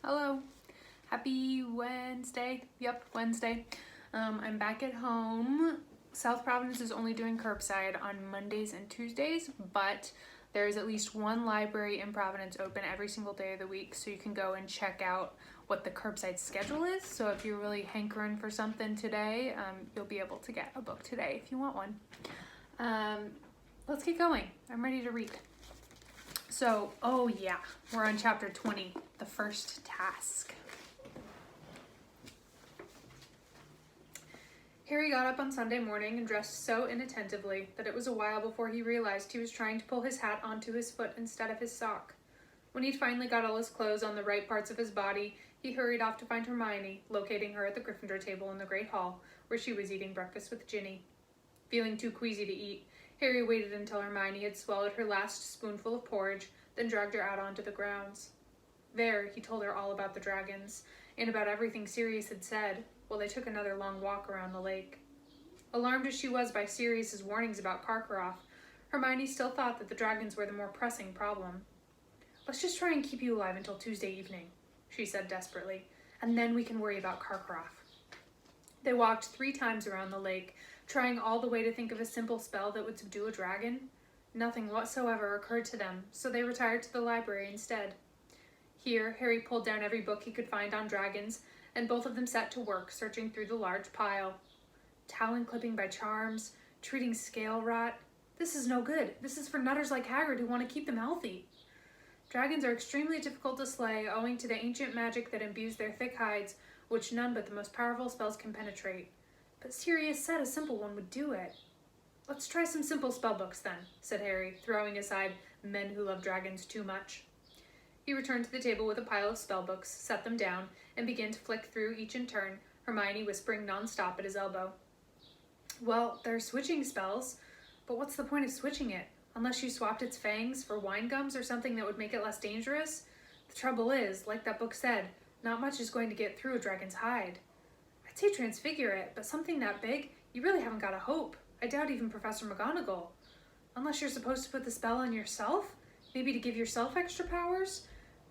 Hello. Happy Wednesday. Yep, Wednesday. I'm back at home. South Providence is only doing curbside on Mondays and Tuesdays, but there's at least one library in Providence open every single day of the week, so you can go and check out what the curbside schedule is. So if you're really hankering for something today, you'll be able to get a book today if you want one. Let's get going. I'm ready to read. So, oh yeah, we're on chapter 20, the first task. Harry got up on Sunday morning and dressed so inattentively that it was a while before he realized he was trying to pull his hat onto his foot instead of his sock. When he'd finally got all his clothes on the right parts of his body, he hurried off to find Hermione, locating her at the Gryffindor table in the Great Hall, where she was eating breakfast with Ginny. Feeling too queasy to eat, Harry waited until Hermione had swallowed her last spoonful of porridge, then dragged her out onto the grounds. There, he told her all about the dragons, and about everything Sirius had said, while they took another long walk around the lake. Alarmed as she was by Sirius's warnings about Karkaroff, Hermione still thought that the dragons were the more pressing problem. "Let's just try and keep you alive until Tuesday evening," she said desperately, "and then we can worry about Karkaroff." They walked 3 times around the lake, trying all the way to think of a simple spell that would subdue a dragon. Nothing whatsoever occurred to them, so they retired to the library instead. Here, Harry pulled down every book he could find on dragons, and both of them set to work searching through the large pile. Talon clipping by charms, treating scale rot. This is no good. This is for nutters like Hagrid who want to keep them healthy. Dragons are extremely difficult to slay owing to the ancient magic that imbues their thick hides, which none but the most powerful spells can penetrate. But Sirius said a simple one would do it. "Let's try some simple spellbooks then," said Harry, throwing aside men who love dragons too much. He returned to the table with a pile of spellbooks, set them down, and began to flick through each in turn, Hermione whispering nonstop at his elbow. "Well, there are switching spells, but what's the point of switching it? Unless you swapped its fangs for wine gums or something that would make it less dangerous? The trouble is, like that book said, not much is going to get through a dragon's hide. I'd say transfigure it, but something that big, you really haven't got a hope. I doubt even Professor McGonagall. Unless you're supposed to put the spell on yourself? Maybe to give yourself extra powers?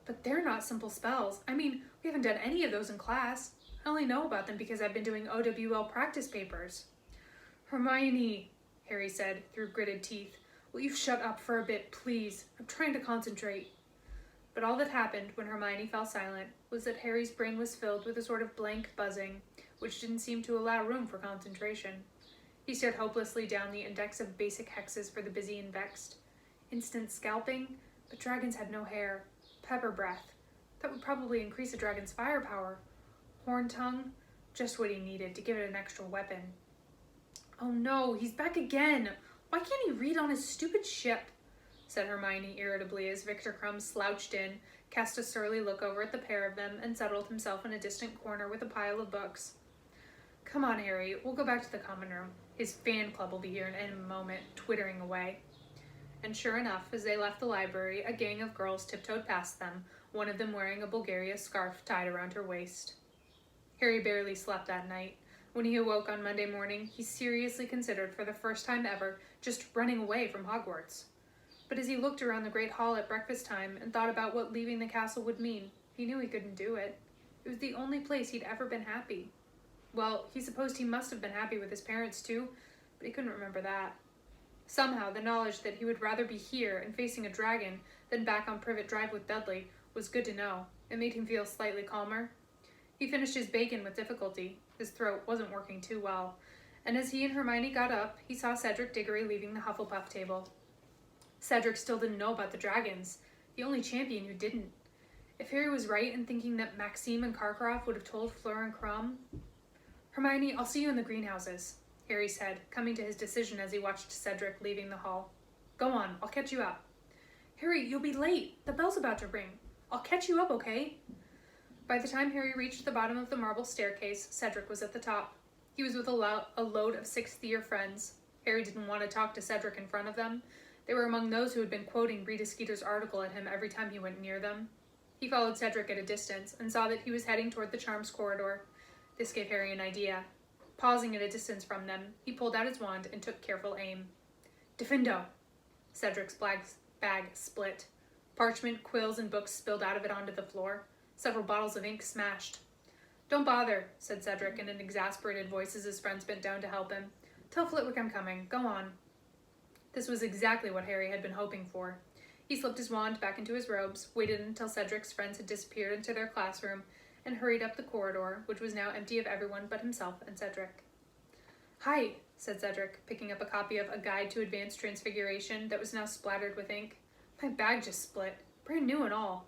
But they're not simple spells. I mean, we haven't done any of those in class. I only know about them because I've been doing OWL practice papers." "Hermione," Harry said through gritted teeth, "will you shut up for a bit, please? I'm trying to concentrate." But all that happened when Hermione fell silent was that Harry's brain was filled with a sort of blank buzzing, which didn't seem to allow room for concentration. He stared hopelessly down the index of basic hexes for the busy and vexed. Instant scalping, but dragons had no hair. Pepper breath, that would probably increase a dragon's firepower. Horn tongue, just what he needed to give it an extra weapon. "Oh no, he's back again! Why can't he read on his stupid ship?" said Hermione irritably as Victor Crumb slouched in, cast a surly look over at the pair of them, and settled himself in a distant corner with a pile of books. "Come on, Harry, we'll go back to the common room. His fan club will be here in a moment, twittering away." And sure enough, as they left the library, a gang of girls tiptoed past them, one of them wearing a Bulgaria scarf tied around her waist. Harry barely slept that night. When he awoke on Monday morning, he seriously considered for the first time ever just running away from Hogwarts. But as he looked around the Great Hall at breakfast time and thought about what leaving the castle would mean, he knew he couldn't do it. It was the only place he'd ever been happy. Well, he supposed he must have been happy with his parents too, but he couldn't remember that. Somehow, the knowledge that he would rather be here and facing a dragon than back on Privet Drive with Dudley was good to know. It made him feel slightly calmer. He finished his bacon with difficulty. His throat wasn't working too well. And as he and Hermione got up, he saw Cedric Diggory leaving the Hufflepuff table. Cedric still didn't know about the dragons, the only champion who didn't. If Harry was right in thinking that Maxime and Karkaroff would have told Fleur and Crumb. "Hermione, I'll see you in the greenhouses," Harry said, coming to his decision as he watched Cedric leaving the hall. "Go on, I'll catch you up." "Harry, you'll be late. The bell's about to ring. I'll catch you up, okay?" By the time Harry reached the bottom of the marble staircase, Cedric was at the top. He was with a load of 6th-year friends. Harry didn't want to talk to Cedric in front of them. They were among those who had been quoting Rita Skeeter's article at him every time he went near them. He followed Cedric at a distance and saw that he was heading toward the Charms corridor. This gave Harry an idea. Pausing at a distance from them, he pulled out his wand and took careful aim. "Diffindo!" Cedric's bag split. Parchment, quills, and books spilled out of it onto the floor. Several bottles of ink smashed. Don't bother, said Cedric in an exasperated voice as his friends bent down to help him. Tell Flitwick I'm coming. Go on. This was exactly what Harry had been hoping for. He slipped his wand back into his robes, waited until Cedric's friends had disappeared into their classroom, and hurried up the corridor, which was now empty of everyone but himself and Cedric. Hi, said Cedric, picking up a copy of A Guide to Advanced Transfiguration that was now splattered with ink. My bag just split, brand new and all.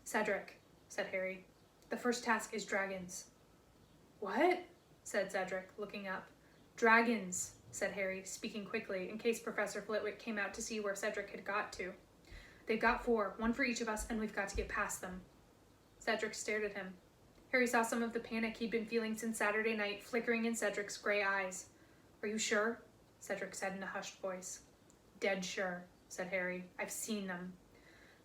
Cedric, said Harry, the first task is dragons. What? Said Cedric, looking up. Dragons, said Harry, speaking quickly in case Professor Flitwick came out to see where Cedric had got to. They've got 4, 1 for each of us, and we've got to get past them. Cedric stared at him. Harry saw some of the panic he'd been feeling since Saturday night flickering in Cedric's gray eyes. Are you sure? Cedric said in a hushed voice. Dead sure, said Harry. I've seen them.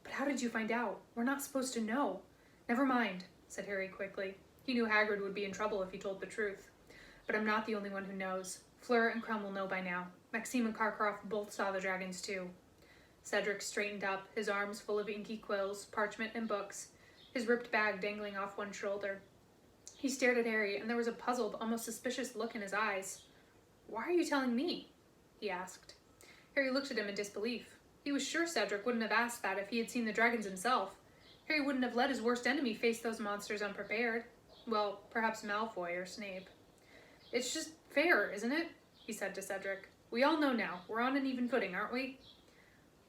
But how did you find out? We're not supposed to know. Never mind, said Harry quickly. He knew Hagrid would be in trouble if he told the truth. But I'm not the only one who knows. Fleur and Crumb will know by now. Maxime and Karkaroff both saw the dragons too. Cedric straightened up, his arms full of inky quills, parchment, and books, his ripped bag dangling off one shoulder. He stared at Harry, and there was a puzzled, almost suspicious look in his eyes. Why are you telling me? He asked. Harry looked at him in disbelief. He was sure Cedric wouldn't have asked that if he had seen the dragons himself. Harry wouldn't have let his worst enemy face those monsters unprepared. Well, perhaps Malfoy or Snape. It's just fair, isn't it? He said to Cedric. We all know now. We're on an even footing, aren't we?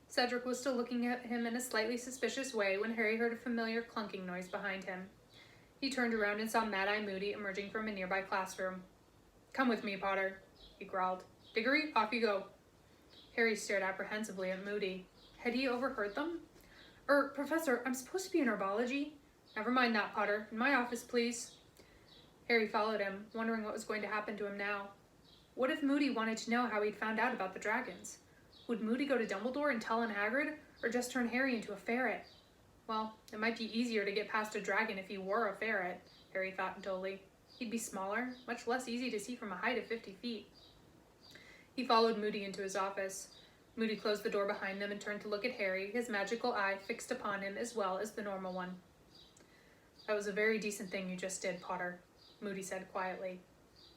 Cedric was still looking at him in a slightly suspicious way when Harry heard a familiar clunking noise behind him. He turned around and saw Mad-Eye Moody emerging from a nearby classroom. Come with me, Potter, he growled. Diggory, off you go. Harry stared apprehensively at Moody. Had he overheard them? Professor, I'm supposed to be in herbology. Never mind that, Potter. In my office, please. Harry followed him, wondering what was going to happen to him now. What if Moody wanted to know how he'd found out about the dragons? Would Moody go to Dumbledore and tell on Hagrid, or just turn Harry into a ferret? Well, it might be easier to get past a dragon if he were a ferret, Harry thought dully. He'd be smaller, much less easy to see from a height of 50 feet. He followed Moody into his office. Moody closed the door behind them and turned to look at Harry, his magical eye fixed upon him as well as the normal one. That was a very decent thing you just did, Potter, Moody said quietly.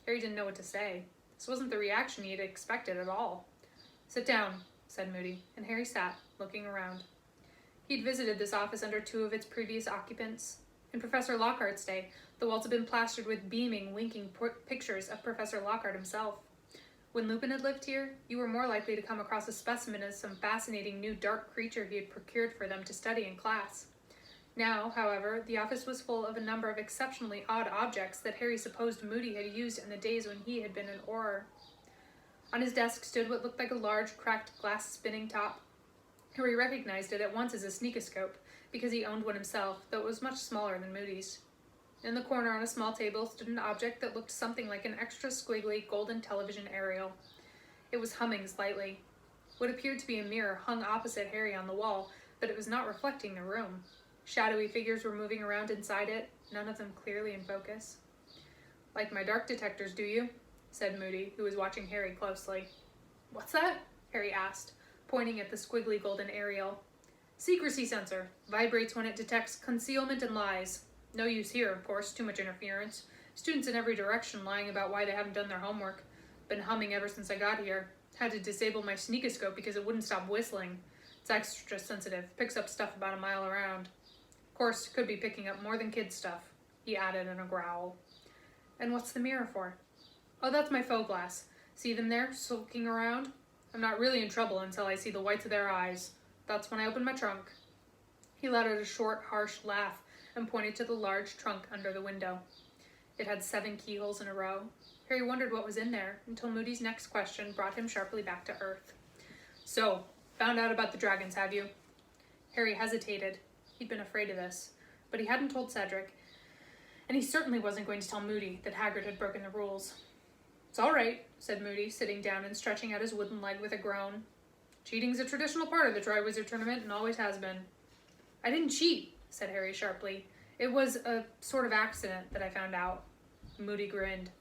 Harry didn't know what to say. This wasn't the reaction he had expected at all. Sit down, said Moody, and Harry sat, looking around. He'd visited this office under 2 of its previous occupants. In Professor Lockhart's day, the walls had been plastered with beaming, winking pictures of Professor Lockhart himself. When Lupin had lived here, you were more likely to come across a specimen of some fascinating new dark creature he had procured for them to study in class. Now, however, the office was full of a number of exceptionally odd objects that Harry supposed Moody had used in the days when he had been an Auror. On his desk stood what looked like a large, cracked glass spinning top. Harry recognized it at once as a sneakoscope, because he owned one himself, though it was much smaller than Moody's. In the corner on a small table stood an object that looked something like an extra squiggly golden television aerial. It was humming slightly. What appeared to be a mirror hung opposite Harry on the wall, but it was not reflecting the room. Shadowy figures were moving around inside it, none of them clearly in focus. Like my dark detectors, do you? Said Moody, who was watching Harry closely. What's that? Harry asked, pointing at the squiggly golden aerial. Secrecy sensor. Vibrates when it detects concealment and lies. No use here, of course, too much interference. Students in every direction lying about why they haven't done their homework. Been humming ever since I got here. Had to disable my sneakoscope because it wouldn't stop whistling. It's extra sensitive, picks up stuff about a mile around. Of course, could be picking up more than kids' stuff, he added in a growl. And what's the mirror for? Oh, that's my faux glass. See them there, sulking around? I'm not really in trouble until I see the whites of their eyes. That's when I open my trunk. He let out a short, harsh laugh and pointed to the large trunk under the window. It had 7 keyholes in a row. Harry wondered what was in there, until Moody's next question brought him sharply back to earth. So, found out about the dragons, have you? Harry hesitated. He'd been afraid of this, but he hadn't told Cedric, and he certainly wasn't going to tell Moody that Hagrid had broken the rules. It's all right, said Moody, sitting down and stretching out his wooden leg with a groan. Cheating's a traditional part of the Triwizard Tournament and always has been. I didn't cheat, said Harry sharply. It was a sort of accident that I found out. Moody grinned.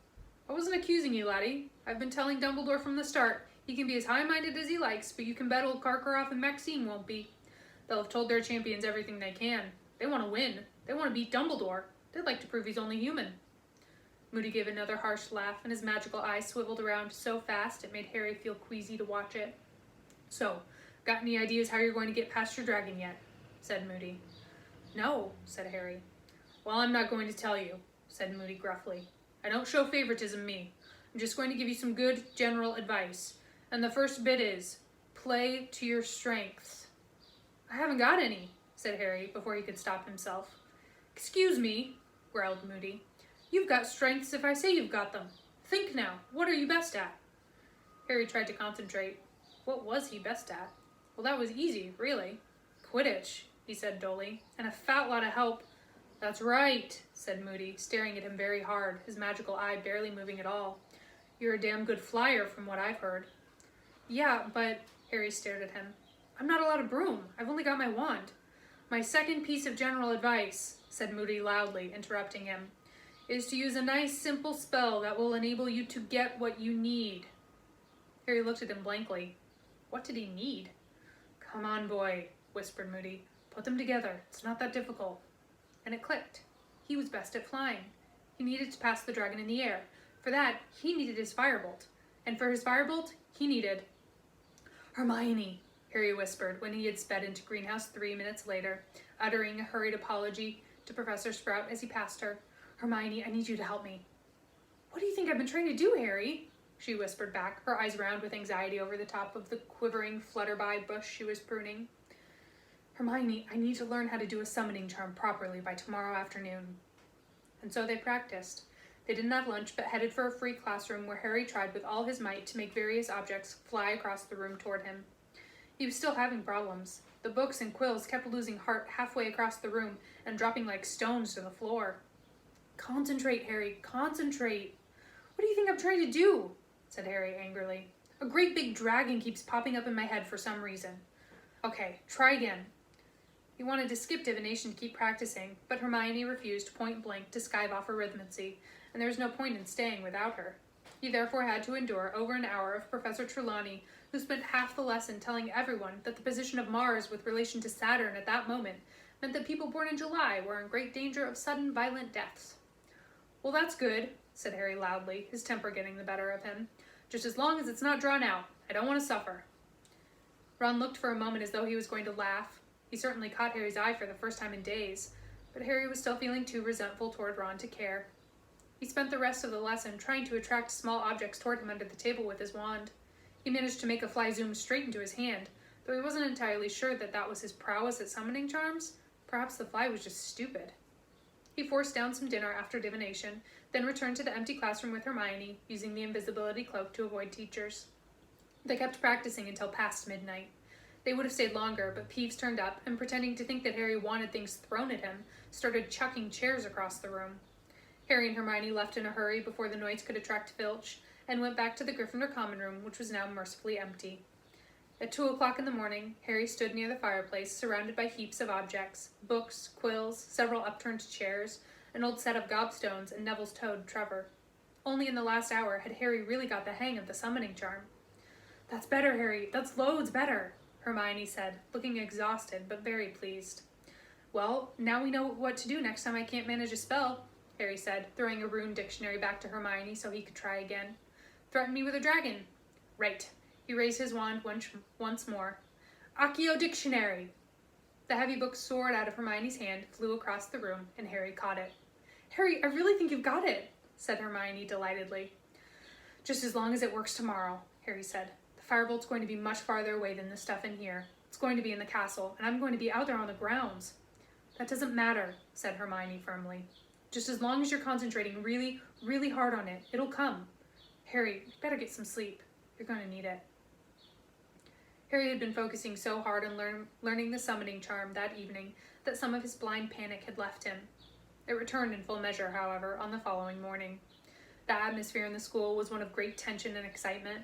I wasn't accusing you, laddie. I've been telling Dumbledore from the start. He can be as high-minded as he likes, but you can bet old Karkaroff and Maxime won't be. They'll have told their champions everything they can. They want to win. They want to beat Dumbledore. They'd like to prove he's only human. Moody gave another harsh laugh, and his magical eye swiveled around so fast it made Harry feel queasy to watch it. So, got any ideas how you're going to get past your dragon yet? Said Moody. No, said Harry. Well, I'm not going to tell you, said Moody gruffly. I don't show favoritism, me. I'm just going to give you some good general advice. And the first bit is, play to your strengths. I haven't got any, said Harry before he could stop himself. Excuse me, growled Moody. You've got strengths if I say you've got them. Think now, what are you best at? Harry tried to concentrate. What was he best at? Well, that was easy, really. Quidditch, he said dully, and a fat lot of help. That's right, said Moody, staring at him very hard, his magical eye barely moving at all. You're a damn good flyer from what I've heard. Yeah, but, Harry stared at him. I'm not allowed a broom. I've only got my wand. My second piece of general advice, said Moody loudly, interrupting him, is to use a nice simple spell that will enable you to get what you need. Harry looked at him blankly. What did he need? Come on, boy, whispered Moody. Put them together. It's not that difficult. And it clicked. He was best at flying. He needed to pass the dragon in the air. For that, he needed his firebolt. And for his firebolt, he needed... Hermione, Harry whispered when he had sped into Greenhouse 3 minutes later, uttering a hurried apology to Professor Sprout as he passed her. Hermione, I need you to help me. What do you think I've been trying to do, Harry? She whispered back, her eyes round with anxiety over the top of the quivering flutterby bush she was pruning. Hermione, I need to learn how to do a summoning charm properly by tomorrow afternoon. And so they practiced. They didn't have lunch, but headed for a free classroom where Harry tried with all his might to make various objects fly across the room toward him. He was still having problems. The books and quills kept losing heart halfway across the room and dropping like stones to the floor. Concentrate, Harry, concentrate. What do you think I'm trying to do? Said Harry angrily. A great big dragon keeps popping up in my head for some reason. Okay, try again. He wanted to skip divination to keep practicing, but Hermione refused point blank to skive off arithmancy, and there was no point in staying without her. He therefore had to endure over an hour of Professor Trelawney, who spent half the lesson telling everyone that the position of Mars with relation to Saturn at that moment meant that people born in July were in great danger of sudden violent deaths. Well, that's good, said Harry loudly, his temper getting the better of him. Just as long as it's not drawn out. I don't want to suffer. Ron looked for a moment as though he was going to laugh. He certainly caught Harry's eye for the first time in days, but Harry was still feeling too resentful toward Ron to care. He spent the rest of the lesson trying to attract small objects toward him under the table with his wand. He managed to make a fly zoom straight into his hand, though he wasn't entirely sure that that was his prowess at summoning charms. Perhaps the fly was just stupid. He forced down some dinner after divination, then returned to the empty classroom with Hermione, using the invisibility cloak to avoid teachers. They kept practicing until past midnight. They would have stayed longer, but Peeves turned up, and pretending to think that Harry wanted things thrown at him, started chucking chairs across the room. Harry and Hermione left in a hurry before the noise could attract Filch, and went back to the Gryffindor common room, which was now mercifully empty. At 2 o'clock in the morning, Harry stood near the fireplace, surrounded by heaps of objects, books, quills, several upturned chairs, an old set of gobstones, and Neville's toad, Trevor. Only in the last hour had Harry really got the hang of the summoning charm. That's better, Harry. That's loads better, Hermione said, looking exhausted but very pleased. Well, now we know what to do next time I can't manage a spell, Harry said, throwing a rune dictionary back to Hermione so he could try again. Threaten me with a dragon. Right. He raised his wand once more. Accio Dictionary! The heavy book soared out of Hermione's hand, flew across the room, and Harry caught it. Harry, I really think you've got it, said Hermione delightedly. Just as long as it works tomorrow, Harry said. The firebolt's going to be much farther away than the stuff in here. It's going to be in the castle, and I'm going to be out there on the grounds. That doesn't matter, said Hermione firmly. Just as long as you're concentrating really, really hard on it, it'll come. Harry, you better get some sleep. You're going to need it. Harry had been focusing so hard on learning the summoning charm that evening that some of his blind panic had left him. It returned in full measure, however, on the following morning. The atmosphere in the school was one of great tension and excitement.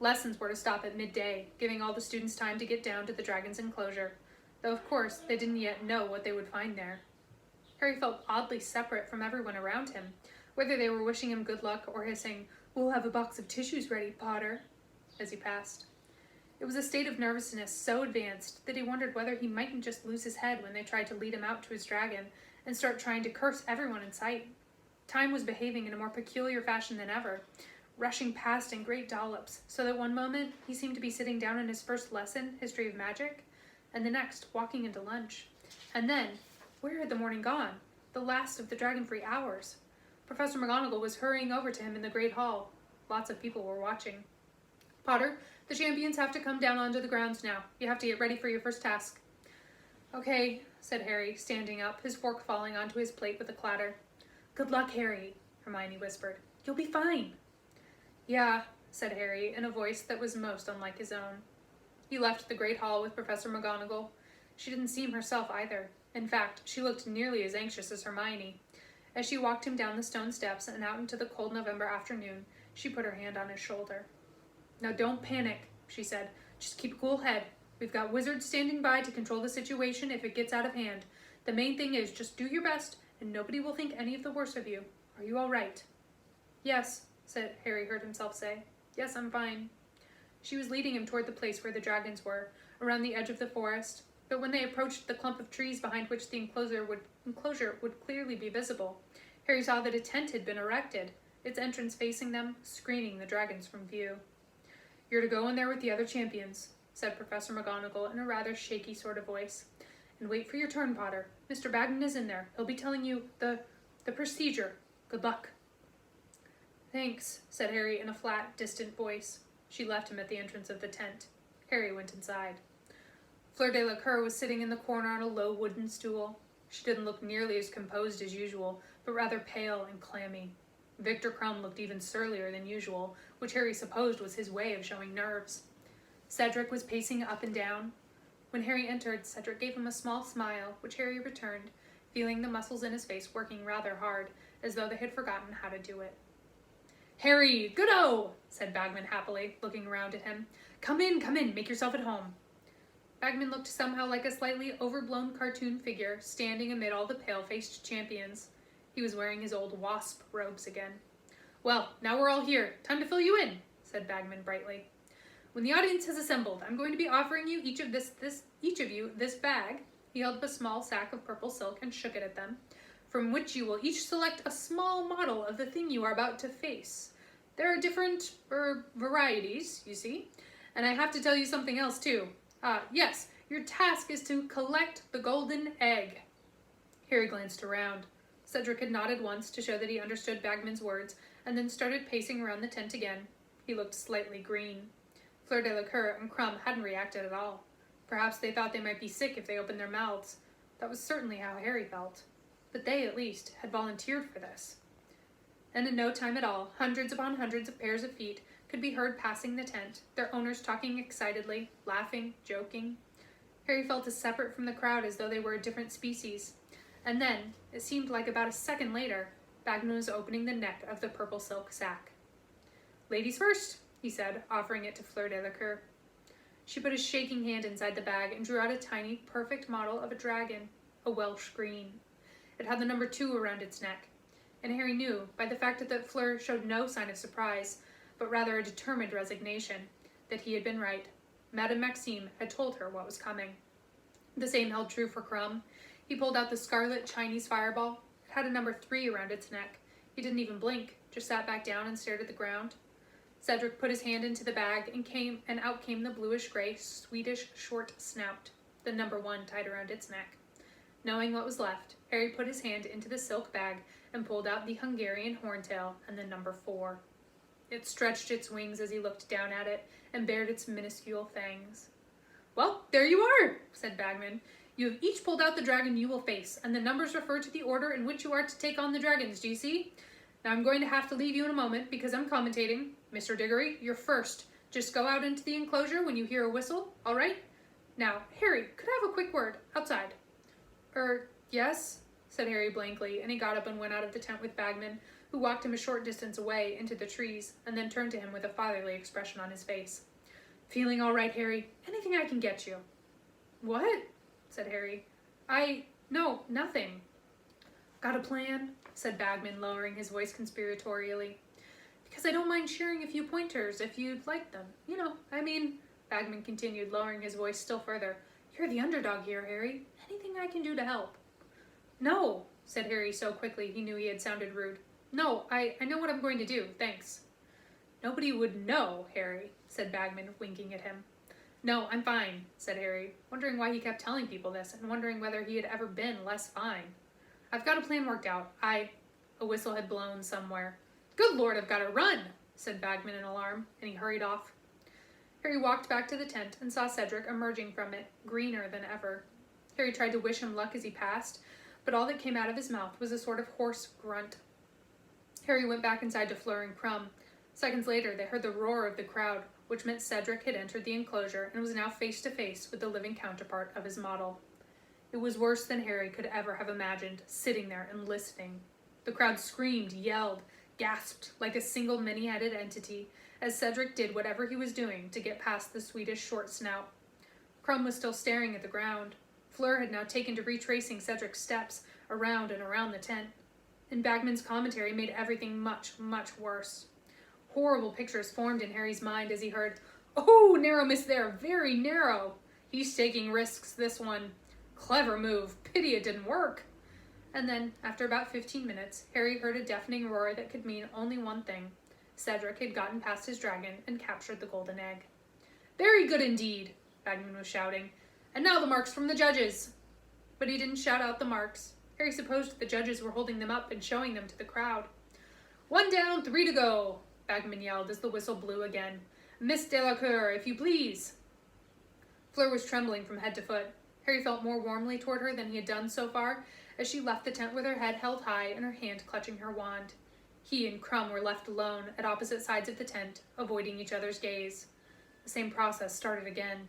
Lessons were to stop at midday, giving all the students time to get down to the dragon's enclosure, though of course they didn't yet know what they would find there. Harry felt oddly separate from everyone around him, whether they were wishing him good luck or hissing, "We'll have a box of tissues ready, Potter," as he passed. It was a state of nervousness so advanced that he wondered whether he mightn't just lose his head when they tried to lead him out to his dragon and start trying to curse everyone in sight. Time was behaving in a more peculiar fashion than ever, rushing past in great dollops, so that one moment he seemed to be sitting down in his first lesson, History of Magic, and the next walking into lunch. And then, where had the morning gone? The last of the dragon-free hours. Professor McGonagall was hurrying over to him in the great hall. Lots of people were watching. Potter, the champions have to come down onto the grounds now. You have to get ready for your first task. Okay, said Harry, standing up, his fork falling onto his plate with a clatter. Good luck, Harry, Hermione whispered. You'll be fine. Yeah, said Harry, in a voice that was most unlike his own. He left the great hall with Professor McGonagall. She didn't seem herself either. In fact, she looked nearly as anxious as Hermione. As she walked him down the stone steps and out into the cold November afternoon, she put her hand on his shoulder. Now don't panic, she said. Just keep a cool head. We've got wizards standing by to control the situation if it gets out of hand. The main thing is just do your best, and nobody will think any of the worse of you. Are you all right? Yes, said Harry heard himself say. Yes, I'm fine. She was leading him toward the place where the dragons were, around the edge of the forest, but when they approached the clump of trees behind which the enclosure would clearly be visible, Harry saw that a tent had been erected, its entrance facing them, screening the dragons from view. You're to go in there with the other champions, said Professor McGonagall in a rather shaky sort of voice. And wait for your turn, Potter. Mr. Bagman is in there. He'll be telling you the procedure. Good luck. Thanks, said Harry in a flat, distant voice. She left him at the entrance of the tent. Harry went inside. Fleur de la Cour was sitting in the corner on a low wooden stool. She didn't look nearly as composed as usual, but rather pale and clammy. Victor Crumb looked even surlier than usual, which Harry supposed was his way of showing nerves. Cedric was pacing up and down. When Harry entered, Cedric gave him a small smile, which Harry returned, feeling the muscles in his face working rather hard, as though they had forgotten how to do it. Harry, good-o, said Bagman happily, looking around at him. Come in, make yourself at home. Bagman looked somehow like a slightly overblown cartoon figure, standing amid all the pale-faced champions. He was wearing his old wasp robes again. Well, now we're all here. Time to fill you in, said Bagman brightly. When the audience has assembled, I'm going to be offering you each of you this bag. He held up a small sack of purple silk and shook it at them, from which you will each select a small model of the thing you are about to face. There are different, varieties, you see. And I have to tell you something else, too. Yes, your task is to collect the golden egg. Harry glanced around. Cedric had nodded once to show that he understood Bagman's words, and then started pacing around the tent again. He looked slightly green. Fleur de la Cour and Crumb hadn't reacted at all. Perhaps they thought they might be sick if they opened their mouths. That was certainly how Harry felt. But they, at least, had volunteered for this. And in no time at all, hundreds upon hundreds of pairs of feet could be heard passing the tent, their owners talking excitedly, laughing, joking. Harry felt as separate from the crowd as though they were a different species. And then, it seemed like about a second later, Bagman was opening the neck of the purple silk sack. Ladies first, he said, offering it to Fleur de la Cour. She put a shaking hand inside the bag and drew out a tiny, perfect model of a dragon, a Welsh green. It had the number 2 around its neck, and Harry knew, by the fact that Fleur showed no sign of surprise, but rather a determined resignation, that he had been right. Madame Maxime had told her what was coming. The same held true for Crumb. He pulled out the scarlet Chinese fireball. It had a number 3 around its neck. He didn't even blink, just sat back down and stared at the ground. Cedric put his hand into the bag and out came the bluish-gray Swedish short snout, the number 1 tied around its neck. Knowing what was left, Harry put his hand into the silk bag and pulled out the Hungarian horntail and the number 4. It stretched its wings as he looked down at it and bared its minuscule fangs. Well, there you are, said Bagman. You have each pulled out the dragon you will face, and the numbers refer to the order in which you are to take on the dragons, do you see? Now I'm going to have to leave you in a moment because I'm commentating. Mr. Diggory, you're first. Just go out into the enclosure when you hear a whistle, all right? Now, Harry, could I have a quick word outside? Yes, said Harry blankly, and he got up and went out of the tent with Bagman, who walked him a short distance away into the trees, and then turned to him with a fatherly expression on his face. Feeling all right, Harry? Anything I can get you? What? Said Harry. No, nothing. Got a plan? Said Bagman, lowering his voice conspiratorially. Because I don't mind sharing a few pointers if you'd like them. Bagman continued, lowering his voice still further. "You're the underdog here, Harry. Anything I can do to help?" "No," said Harry so quickly he knew he had sounded rude. "No, I know what I'm going to do, thanks." "Nobody would know, Harry," said Bagman, winking at him. "No, I'm fine," said Harry, wondering why he kept telling people this and wondering whether he had ever been less fine. "I've got a plan worked out. A whistle had blown somewhere. "Good Lord, I've got to run," said Bagman in alarm, and he hurried off. Harry walked back to the tent and saw Cedric emerging from it, greener than ever. Harry tried to wish him luck as he passed, but all that came out of his mouth was a sort of hoarse grunt. Harry went back inside to Fleur and Crumb. Seconds later, they heard the roar of the crowd, which meant Cedric had entered the enclosure and was now face to face with the living counterpart of his model. It was worse than Harry could ever have imagined, sitting there and listening. The crowd screamed, yelled, gasped like a single many-headed entity as Cedric did whatever he was doing to get past the Swedish short snout. Crumb was still staring at the ground. Fleur had now taken to retracing Cedric's steps around and around the tent, and Bagman's commentary made everything much, much worse. Horrible pictures formed in Harry's mind as he heard, "Oh, narrow miss there, very narrow. He's taking risks, this one. Clever move, pity it didn't work." And then, after about 15 minutes, Harry heard a deafening roar that could mean only one thing. Cedric had gotten past his dragon and captured the golden egg. "Very good indeed," Bagman was shouting. "And now the marks from the judges." But he didn't shout out the marks. Harry supposed the judges were holding them up and showing them to the crowd. "1 down, 3 to go," Bagman yelled as the whistle blew again. "Miss Delacour, if you please." Fleur was trembling from head to foot. Harry felt more warmly toward her than he had done so far as she left the tent with her head held high and her hand clutching her wand. He and Crumb were left alone at opposite sides of the tent, avoiding each other's gaze. The same process started again.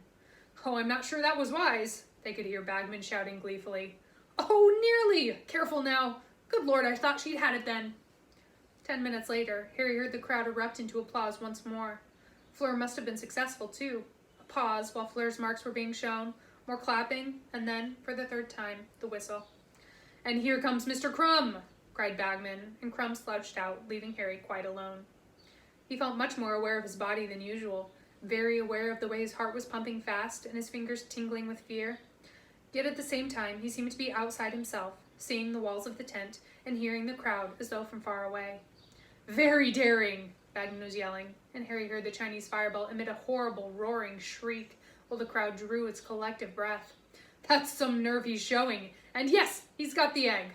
"Oh, I'm not sure that was wise," they could hear Bagman shouting gleefully. "Oh, nearly! Careful now! Good Lord, I thought she'd had it then." 10 minutes later, Harry heard the crowd erupt into applause once more. Fleur must have been successful, too. A pause while Fleur's marks were being shown, more clapping, and then, for the third time, the whistle. "And here comes Mr. Crumb!" cried Bagman, and Crumb slouched out, leaving Harry quite alone. He felt much more aware of his body than usual, very aware of the way his heart was pumping fast and his fingers tingling with fear. Yet at the same time, he seemed to be outside himself, seeing the walls of the tent and hearing the crowd as though from far away. "Very daring!" Bagman was yelling, and Harry heard the Chinese fireball emit a horrible, roaring shriek while the crowd drew its collective breath. "That's some nerve he's showing, and yes, he's got the egg!"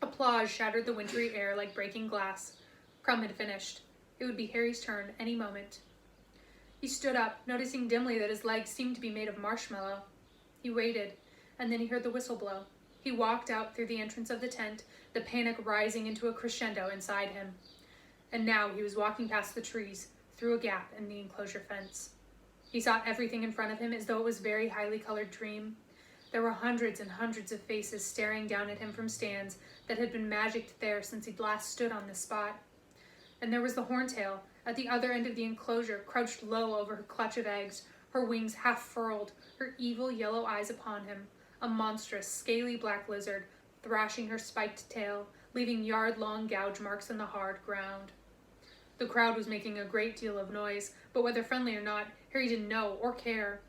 Applause shattered the wintry air like breaking glass. Crumb had finished. It would be Harry's turn any moment. He stood up, noticing dimly that his legs seemed to be made of marshmallow. He waited, and then he heard the whistle blow. He walked out through the entrance of the tent, the panic rising into a crescendo inside him. And now he was walking past the trees, through a gap in the enclosure fence. He saw everything in front of him as though it was a very highly colored dream. There were hundreds and hundreds of faces staring down at him from stands that had been magicked there since he'd last stood on this spot. And there was the horntail, at the other end of the enclosure, crouched low over her clutch of eggs, her wings half furled, her evil yellow eyes upon him, a monstrous, scaly black lizard, thrashing her spiked tail, leaving yard-long gouge marks in the hard ground. The crowd was making a great deal of noise, but whether friendly or not, Harry didn't know or care.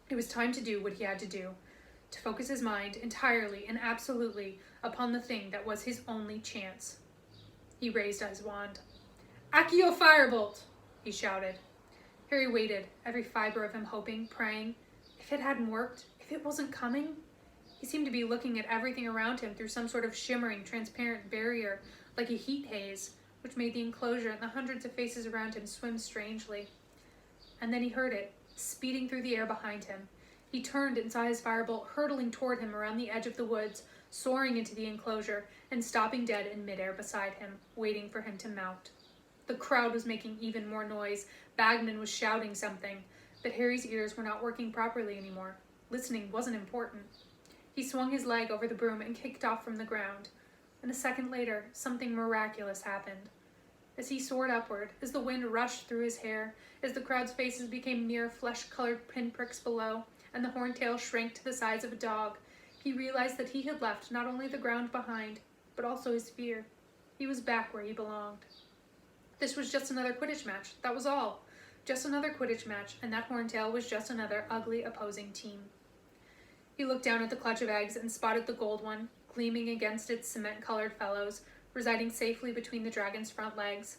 It was time to do what he had to do, to focus his mind entirely and absolutely upon the thing that was his only chance. He raised his wand. "Accio Firebolt!" he shouted. Harry waited, every fiber of him hoping, praying. If it hadn't worked, if it wasn't coming? He seemed to be looking at everything around him through some sort of shimmering, transparent barrier, like a heat haze, which made the enclosure and the hundreds of faces around him swim strangely. And then he heard it, speeding through the air behind him. He turned and saw his firebolt hurtling toward him around the edge of the woods, soaring into the enclosure, and stopping dead in midair beside him, waiting for him to mount. The crowd was making even more noise. Bagman was shouting something, but Harry's ears were not working properly anymore. Listening wasn't important. He swung his leg over the broom and kicked off from the ground. And a second later, something miraculous happened. As he soared upward, as the wind rushed through his hair, as the crowd's faces became mere flesh-colored pinpricks below, and the horntail shrank to the size of a dog, he realized that he had left not only the ground behind, but also his fear. He was back where he belonged. This was just another Quidditch match, that was all. Just another Quidditch match, and that Horntail was just another ugly opposing team. He looked down at the clutch of eggs and spotted the gold one, gleaming against its cement-colored fellows, residing safely between the dragon's front legs.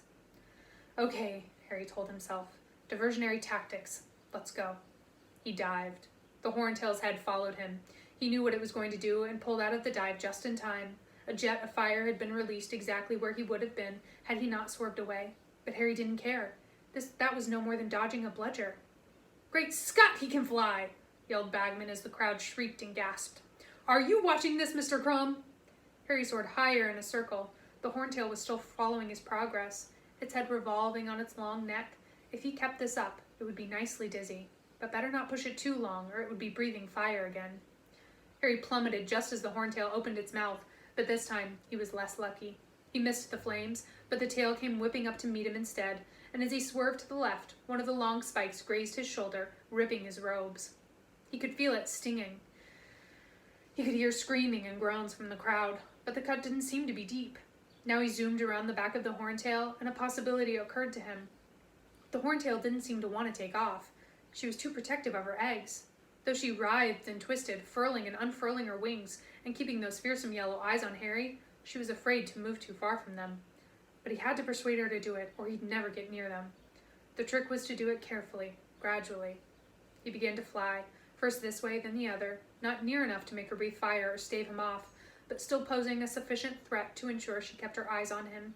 Okay, Harry told himself. Diversionary tactics. Let's go. He dived. The Horntail's head followed him. He knew what it was going to do and pulled out of the dive just in time. A jet of fire had been released exactly where he would have been had he not swerved away. But Harry didn't care. That was no more than dodging a bludger. Great Scott, he can fly! Yelled Bagman as the crowd shrieked and gasped. Are you watching this, Mr. Crumb? Harry soared higher in a circle. The Horntail was still following his progress, its head revolving on its long neck. If he kept this up, it would be nicely dizzy, but better not push it too long or it would be breathing fire again. Harry plummeted just as the Horntail opened its mouth, but this time he was less lucky. He missed the flames, but the tail came whipping up to meet him instead, and as he swerved to the left, one of the long spikes grazed his shoulder, ripping his robes. He could feel it stinging. He could hear screaming and groans from the crowd, but the cut didn't seem to be deep. Now he zoomed around the back of the Horntail, and a possibility occurred to him. The Horntail didn't seem to want to take off. She was too protective of her eggs. Though she writhed and twisted, furling and unfurling her wings, and keeping those fearsome yellow eyes on Harry, she was afraid to move too far from them. But he had to persuade her to do it, or he'd never get near them. The trick was to do it carefully, gradually. He began to fly, first this way, then the other, not near enough to make her breathe fire or stave him off, but still posing a sufficient threat to ensure she kept her eyes on him.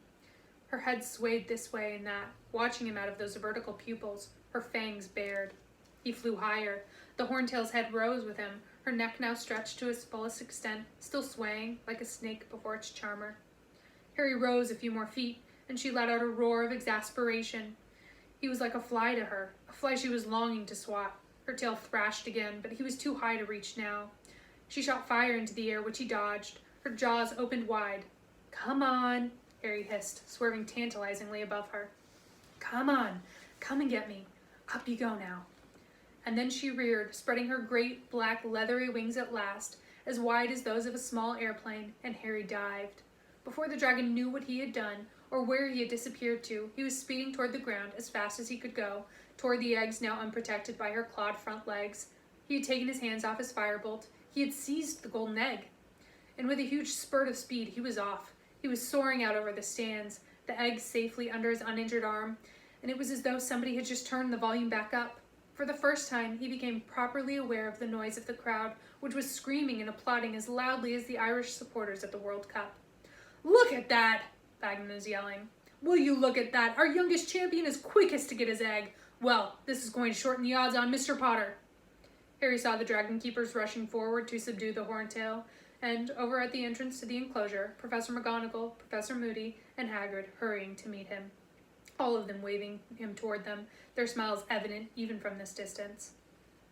Her head swayed this way and that, watching him out of those vertical pupils, her fangs bared. He flew higher. The Horntail's head rose with him, her neck now stretched to its fullest extent, still swaying like a snake before its charmer. Harry rose a few more feet, and she let out a roar of exasperation. He was like a fly to her, a fly she was longing to swat. Her tail thrashed again, but he was too high to reach now. She shot fire into the air, which he dodged. Her jaws opened wide. Come on, Harry hissed, swerving tantalizingly above her. Come on, come and get me. Up you go now. And then she reared, spreading her great, black, leathery wings at last, as wide as those of a small airplane, and Harry dived. Before the dragon knew what he had done, or where he had disappeared to, he was speeding toward the ground as fast as he could go, toward the eggs now unprotected by her clawed front legs. He had taken his hands off his firebolt. He had seized the golden egg. And with a huge spurt of speed, he was off. He was soaring out over the stands, the egg safely under his uninjured arm, and it was as though somebody had just turned the volume back up. For the first time, he became properly aware of the noise of the crowd, which was screaming and applauding as loudly as the Irish supporters at the World Cup. Look at that, Bagman was yelling. Will you look at that? Our youngest champion is quickest to get his egg. Well, this is going to shorten the odds on Mr. Potter. Harry saw the dragon keepers rushing forward to subdue the Horntail, and over at the entrance to the enclosure, Professor McGonagall, Professor Moody, and Hagrid hurrying to meet him, all of them waving him toward them, their smiles evident even from this distance.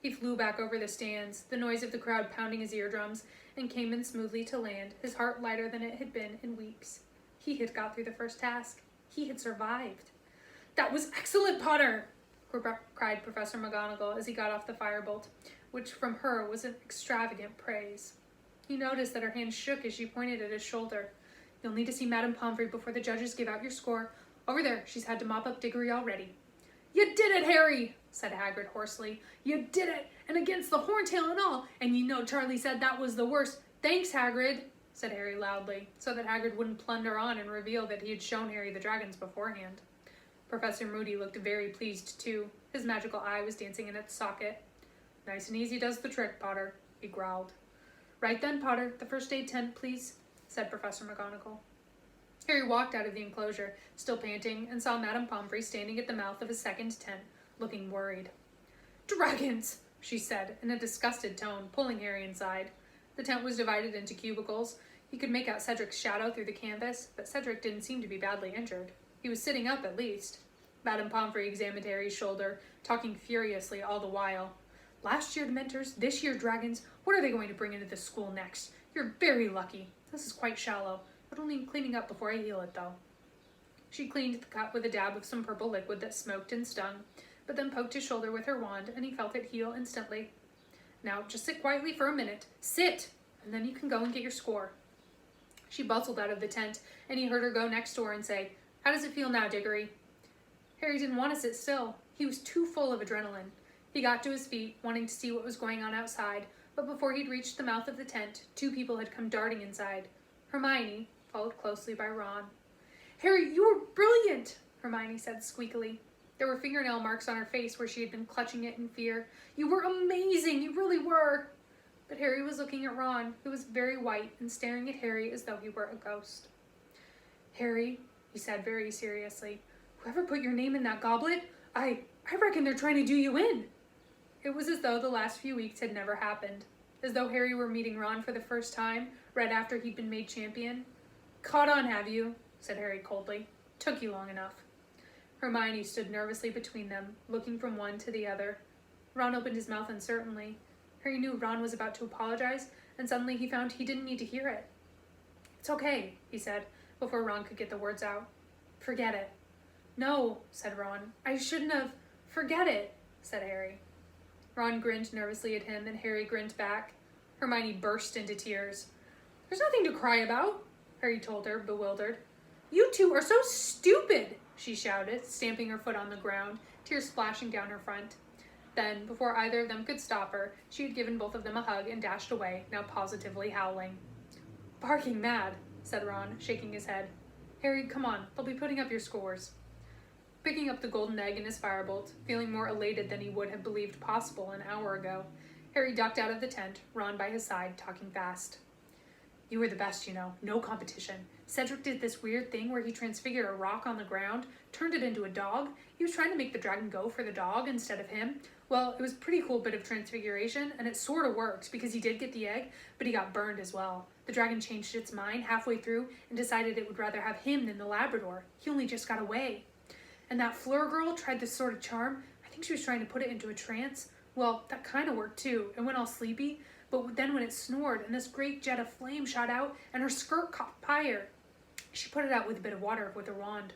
He flew back over the stands, the noise of the crowd pounding his eardrums, and came in smoothly to land, his heart lighter than it had been in weeks. He had got through the first task. He had survived. That was excellent, Potter! Cried Professor McGonagall as he got off the firebolt, which from her was an extravagant praise. He noticed that her hand shook as she pointed at his shoulder. You'll need to see Madame Pomfrey before the judges give out your score. Over there, she's had to mop up Diggory already. You did it, Harry, said Hagrid hoarsely. You did it, and against the Horntail and all, and you know Charlie said that was the worst. Thanks, Hagrid, said Harry loudly, so that Hagrid wouldn't plunder on and reveal that he had shown Harry the dragons beforehand. Professor Moody looked very pleased, too. His magical eye was dancing in its socket. Nice and easy does the trick, Potter, he growled. Right then, Potter, the first aid tent, please, said Professor McGonagall. Harry walked out of the enclosure, still panting, and saw Madame Pomfrey standing at the mouth of a second tent, looking worried. Dragons, she said, in a disgusted tone, pulling Harry inside. The tent was divided into cubicles. He could make out Cedric's shadow through the canvas, but Cedric didn't seem to be badly injured. He was sitting up, at least. Madame Pomfrey examined Harry's shoulder, talking furiously all the while. Last year Dementors, this year dragons. What are they going to bring into the school next? You're very lucky. This is quite shallow. It'll need cleaning up before I heal it, though. She cleaned the cut with a dab of some purple liquid that smoked and stung, but then poked his shoulder with her wand, and he felt it heal instantly. Now, just sit quietly for a minute. Sit! And then you can go and get your score. She bustled out of the tent, and he heard her go next door and say, How does it feel now, Diggory? Harry didn't want to sit still. He was too full of adrenaline. He got to his feet, wanting to see what was going on outside, but before he'd reached the mouth of the tent, 2 people had come darting inside. Hermione, followed closely by Ron. "Harry, you were brilliant," Hermione said squeakily. There were fingernail marks on her face where she had been clutching it in fear. "You were amazing, you really were." But Harry was looking at Ron, who was very white and staring at Harry as though he were a ghost. "Harry," he said very seriously, "whoever put your name in that goblet, I reckon they're trying to do you in." It was as though the last few weeks had never happened, as though Harry were meeting Ron for the first time, right after he'd been made champion. "Caught on, have you?" said Harry coldly. "Took you long enough." Hermione stood nervously between them, looking from one to the other. Ron opened his mouth uncertainly. Harry knew Ron was about to apologize, and suddenly he found he didn't need to hear it. "It's okay," he said, before Ron could get the words out. "Forget it." "No," said Ron. "I shouldn't have." "Forget it," said Harry. Ron grinned nervously at him, and Harry grinned back. Hermione burst into tears. "There's nothing to cry about," Harry told her, bewildered. "You two are so stupid," she shouted, stamping her foot on the ground, tears splashing down her front. Then, before either of them could stop her, she had given both of them a hug and dashed away, now positively howling. "Barking mad," said Ron, shaking his head. "Harry, come on, they'll be putting up your scores." Picking up the golden egg in his firebolt, feeling more elated than he would have believed possible an hour ago, Harry ducked out of the tent, Ron by his side, talking fast. "You were the best, you know. No competition. Cedric did this weird thing where he transfigured a rock on the ground, turned it into a dog. He was trying to make the dragon go for the dog instead of him. Well, it was a pretty cool bit of transfiguration, and it sort of worked because he did get the egg, but he got burned as well. The dragon changed its mind halfway through and decided it would rather have him than the Labrador. He only just got away. And that Fleur girl tried this sort of charm. I think she was trying to put it into a trance. Well, that kind of worked too. It went all sleepy, but then when it snored and this great jet of flame shot out and her skirt caught fire, she put it out with a bit of water with a wand.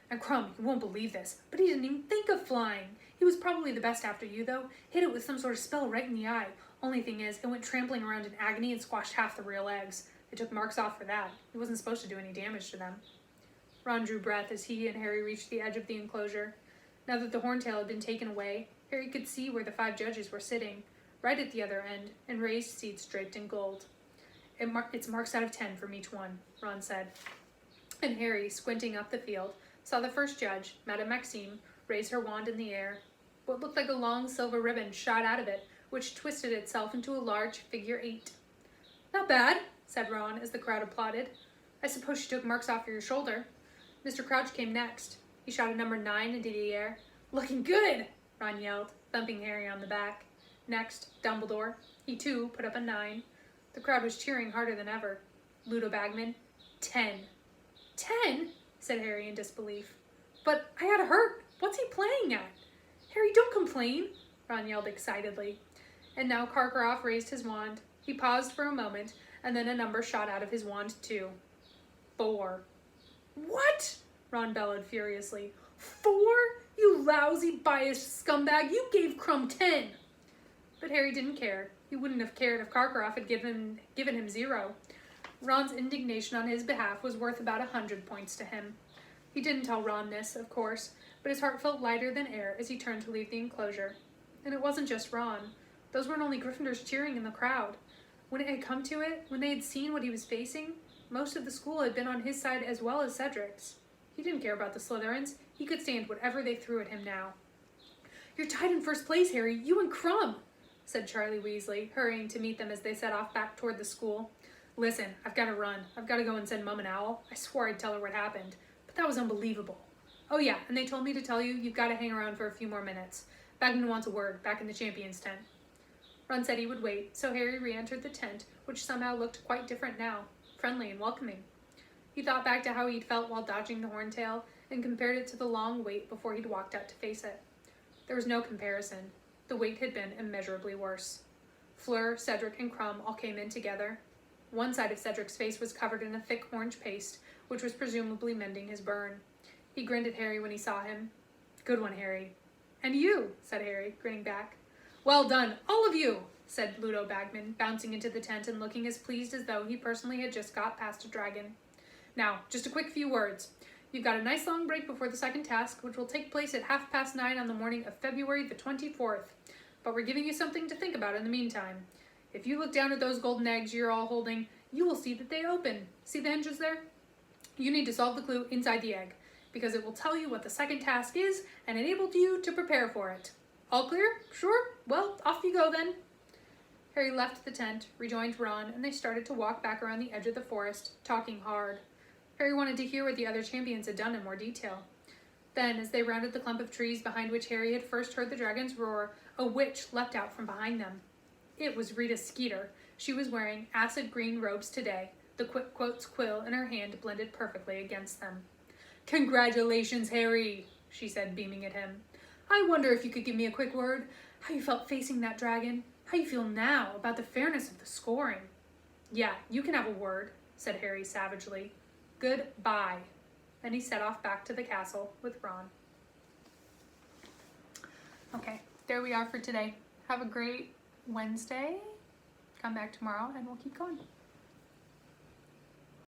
And Crumb, you won't believe this, but he didn't even think of flying. He was probably the best after you, though. Hit it with some sort of spell right in the eye. Only thing is, it went trampling around in agony and squashed half the real eggs. They took marks off for that. It wasn't supposed to do any damage to them." Ron drew breath as he and Harry reached the edge of the enclosure. Now that the horntail had been taken away, Harry could see where the 5 judges were sitting, right at the other end, in raised seats draped in gold. It's marks out of 10 from each one," Ron said. And Harry, squinting up the field, saw the first judge, Madame Maxime, raise her wand in the air. What looked like a long silver ribbon shot out of it, which twisted itself into a large figure 8. "Not bad," said Ron as the crowd applauded. "I suppose she took marks off your shoulder." Mr. Crouch came next. He shot a number 9 into the air. "Looking good," Ron yelled, thumping Harry on the back. Next, Dumbledore. He, too, put up a 9. The crowd was cheering harder than ever. Ludo Bagman, 10. "10?" said Harry in disbelief. "But I had a hurt. What's he playing at?" "Harry, don't complain," Ron yelled excitedly. And now Karkaroff raised his wand. He paused for a moment, and then a number shot out of his wand, too. 4. "What?" Ron bellowed furiously. 4? You lousy, biased scumbag! You gave Crumb 10! But Harry didn't care. He wouldn't have cared if Karkaroff had given him 0. Ron's indignation on his behalf was worth about 100 points to him. He didn't tell Ron this, of course, but his heart felt lighter than air as he turned to leave the enclosure. And it wasn't just Ron. Those weren't only Gryffindors cheering in the crowd. When it had come to it, when they had seen what he was facing, most of the school had been on his side as well as Cedric's. He didn't care about the Slytherins. He could stand whatever they threw at him now. "You're tied in first place, Harry, you and Crumb," said Charlie Weasley, hurrying to meet them as they set off back toward the school. "Listen, I've got to run. I've got to go and send Mum an owl. I swore I'd tell her what happened, but that was unbelievable. Oh yeah, and they told me to tell you you've got to hang around for a few more minutes. Bagman wants a word back in the Champions' tent." Ron said he would wait, so Harry re-entered the tent, which somehow looked quite different now, friendly and welcoming. He thought back to how he'd felt while dodging the horntail, and compared it to the long wait before he'd walked out to face it. There was no comparison. The wait had been immeasurably worse. Fleur, Cedric, and Crumb all came in together. One side of Cedric's face was covered in a thick orange paste, which was presumably mending his burn. He grinned at Harry when he saw him. "Good one, Harry." "And you," said Harry, grinning back. "Well done, all of you," said Ludo Bagman, bouncing into the tent and looking as pleased as though he personally had just got past a dragon. "Now, just a quick few words. You've got a nice long break before the second task, which will take place at 9:30 on the morning of February the 24th. But we're giving you something to think about in the meantime. If you look down at those golden eggs you're all holding, you will see that they open. See the hinges there? You need to solve the clue inside the egg, because it will tell you what the second task is and enable you to prepare for it. All clear? Sure? Well, off you go then. Harry left the tent, rejoined Ron, and they started to walk back around the edge of the forest, talking hard. Harry wanted to hear what the other champions had done in more detail. Then, as they rounded the clump of trees behind which Harry had first heard the dragon's roar, a witch leapt out from behind them. It was Rita Skeeter. She was wearing acid green robes today. The Quick-Quote's quill in her hand blended perfectly against them. "Congratulations, Harry," she said, beaming at him. "I wonder if you could give me a quick word, how you felt facing that dragon, how you feel now about the fairness of the scoring." "Yeah, you can have a word," said Harry savagely. "Goodbye." Then he set off back to the castle with Ron. Okay, there we are for today. Have a great Wednesday. Come back tomorrow and we'll keep going.